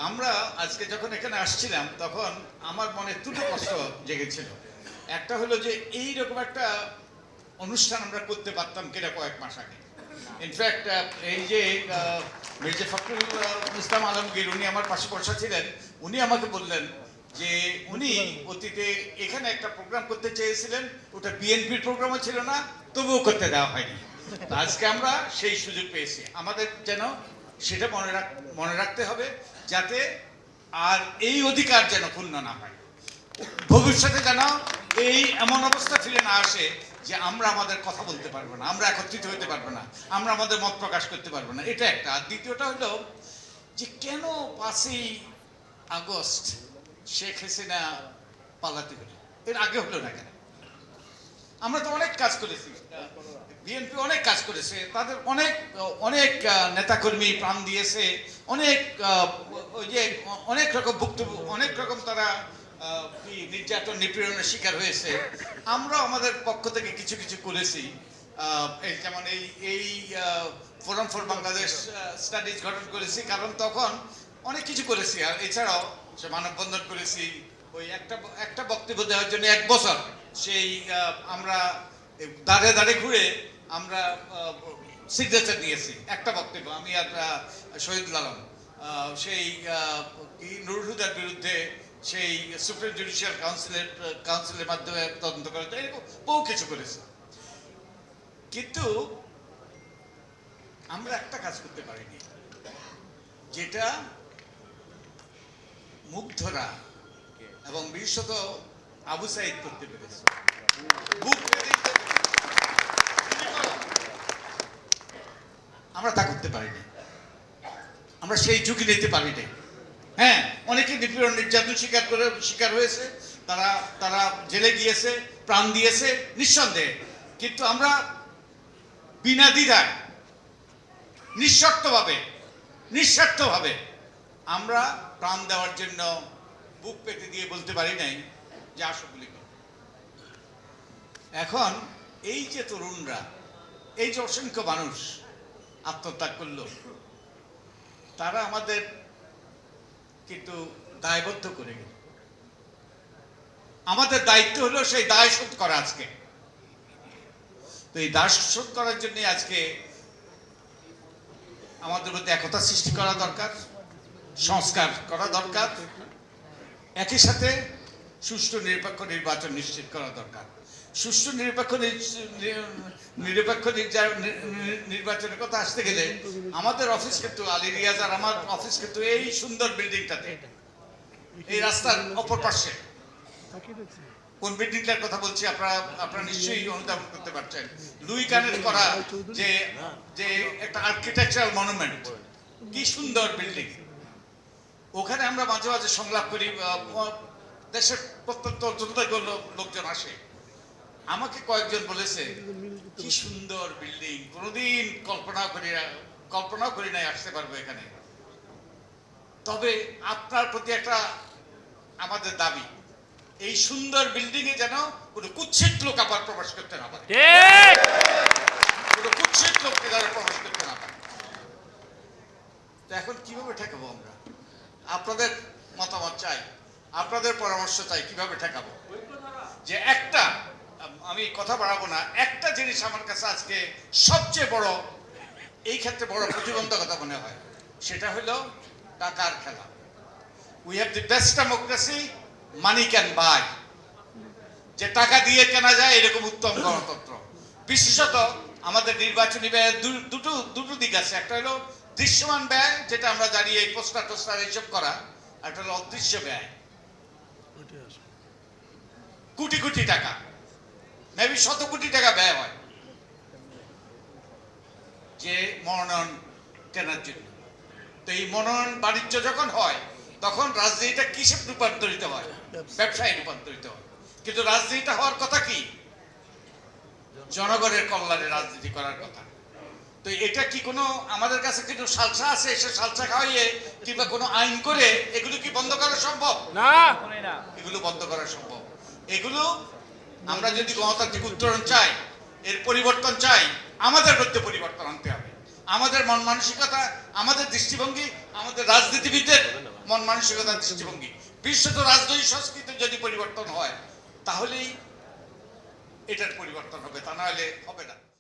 আমরা আজকে যখন এখানে আসছিলাম তখন আমার মনে দুটো কষ্ট জেগেছিল। একটা হলো যে এই রকম একটা অনুষ্ঠান আমরা করতে পারতাম কিনা কয়েক মাস আগে। ইনফ্যাক্ট এই যে মির্জা ফখরুল ইসলাম আলমগীর উনি আমার পাশে বসা ছিলেন, উনি আমাকে বললেন যে উনি অতীতে এখানে একটা প্রোগ্রাম করতে চেয়েছিলেন, ওটা বিএনপির প্রোগ্রামও ছিল না, তবুও করতে দেওয়া হয়নি। আজকে আমরা সেই সুযোগ পেয়েছি। আমাদের যেন সেটা মনে রাখতে হবে, যাতে আর এই অধিকার যেন ক্ষুণ্ণ না হয়। ভবিষ্যতে যেন এই এমন অবস্থা ফিরে না আসে যে আমরা আমাদের কথা বলতে পারবো না, আমরা একত্রিত হতে পারবো না, আমরা আমাদের মত প্রকাশ করতে পারবো না। এটা একটা। আর দ্বিতীয়টা হলো যে কেন 5ই আগস্ট শেখ হাসিনা পালাতে হলো, এর আগে হলো না কেন? আমরা তো অনেক কাজ করেছি, বিএনপি অনেক কাজ করেছে, তাদের অনেক অনেক নেতাকর্মী প্রাণ দিয়েছে, অনেক ওই যে অনেক রকম বক্তব্য, অনেক রকম তারা নির্যাতন নিপীড়নের শিকার হয়েছে। আমরা আমাদের পক্ষ থেকে কিছু কিছু করেছি। যেমন এই ফোরাম ফর বাংলাদেশ স্টাডিজ গঠন করেছি, কারণ তখন অনেক কিছু করেছি। আর এছাড়াও সে মানববন্ধন করেছি, ওই একটা বক্তব্য দেওয়ার জন্য 1 বছর সেই আমরা দাঁড়ে দাঁড়ে ঘুরে আমরা সিগনেচার নিয়েছি। একটা বক্তব্য আমি আর শহীদ আলম সেই নুরুল হুদার বিরুদ্ধে সেই সুপ্রিম জুডিশিয়াল কাউন্সিলের মাধ্যমে তদন্ত করে, এরকম বহু কিছু করেছে। কিন্তু আমরা একটা কাজ করতে পারিনি, যেটা মুগ্ধরা এবং বিশেষত আবু সাইদ করতে পেরেছে। আমরা তা করতে পারিনি, আমরা সেই ঝুঁকি নিতে পারিনি। হ্যাঁ, অনেকে নিপীড়ন নির্যাতন শিকার হয়েছে, তারা জেলে গিয়েছে, প্রাণ দিয়েছে নিঃসন্দেহে। কিন্তু আমরা বিনা দ্বিধায় নিঃস্বার্থভাবে আমরা প্রাণ দেওয়ার জন্য বুক পেতে দিয়ে বলতে পারি নাই যে আসো গুলি করো। এখন এই যে তরুণরা, এই যে অসংখ্য মানুষ আত্মত্যাগ করলো, তারা আমাদের কিন্তু দায়বদ্ধ করে গেল। আমাদের দায়িত্ব হলো সেই দায় শোধ করা আজকে। তো এই দায় শোধ করার জন্য আজকে আমাদের মধ্যে একতা সৃষ্টি করা দরকার, সংস্কার করা দরকার, একই সাথে সুষ্ঠু নিরপেক্ষ নির্বাচন নিশ্চিত করা দরকার। সুষ্ঠু নিরপেক্ষ নির্বাচনের কথা আসতে গেলে আমাদের অফিস কিন্তু আলী রিয়াজ আর আমার অফিস কিন্তু এই সুন্দর বিল্ডিংটাতে, এই রাস্তার অপর পাশে। কোন বিল্ডিংটার কথা বলছি আপনারা নিশ্চয়ই অনুধাবন করতে পারছেন। লুই কানের করা যে একটা আর্কিটেকচারাল মনুমেন্ট, কি সুন্দর বিল্ডিং। ওখানে আমরা মাঝে মাঝে সংলাপ করি, দেশের প্রত্যন্ত অঞ্চল থেকে লোকজন আসে। আমাকে কয়েকজন বলেছে কি সুন্দর বিল্ডিং, কোনোদিন কল্পনাও করি নাই আসতে পারবো এখানে। তবে আপনার প্রতি একটা আমাদের দাবি, এই সুন্দর বিল্ডিং এ যেন কোনো কুৎসিত লোক আবার প্রবেশ করতে না পারে, কোনো কুৎসিত লোককে যেন প্রবেশ করতে না পারে। তো এখন কিভাবে ঠেকাবো আমরা? আপনাদের মতামত চাই, আপনাদের পরামর্শ চাই, কিভাবে ঠেকাবো। যে একটা, আমি কথা বাড়াবো না, একটা জিনিস আমার কাছে আজকে সবচেয়ে বড়, এই ক্ষেত্রে বড় প্রতিবন্ধকতা মনে হয়, সেটা হলো টাকার খেলা। We have the best democracy money can buy, যে টাকা দিয়ে কেনা যায় এরকম উত্তম গণতন্ত্র। বিশেষত আমাদের নির্বাচনী ব্যয়ের দুটো দিক আছে। একটা হলো দৃশ্যমান ব্যয়, যেটা আমরা জানি এই পোস্টার টোস্টার এইসব করা, আর একটা হলো অদৃশ্য ব্যয়। কোটি কোটি টাকা, মেবি 100 কোটি টাকা ব্যয় হয় যে মনোনয়ন কেনার জন্য। তো এই মনোনয়ন বাণিজ্য যখন হয়, তখন রাজনীতিটা কিসে রূপান্তরিত হয়? ব্যবসায় রূপান্তরিত হয়। কিন্তু রাজনীতিটা হওয়ার কথা কি? জনগণের কল্যাণে রাজনীতি করার কথা। তো এটা কি কোনো আমাদের কাছে কিন্তু সালসা আছে, সে সালসা খাওয়াইয়ে কিংবা কোনো আইন করে এগুলো কি বন্ধ করা সম্ভব? না, এগুলো বন্ধ করা সম্ভব। এগুলো আমরা যদি গণতান্ত্রিক উত্তরণ চাই, এর পরিবর্তন চাই, আমাদের মধ্যে পরিবর্তন আনতে হবে। আমাদের মন মানসিকতা, আমাদের দৃষ্টিভঙ্গি, আমাদের রাজনীতিবিদদের মন মানসিকতা, দৃষ্টিভঙ্গি। বিশ্বত রাজনৈতিক সংস্কৃতি যদি পরিবর্তন হয় তাহলেই এটার পরিবর্তন হবে, তা না হলে হবে না।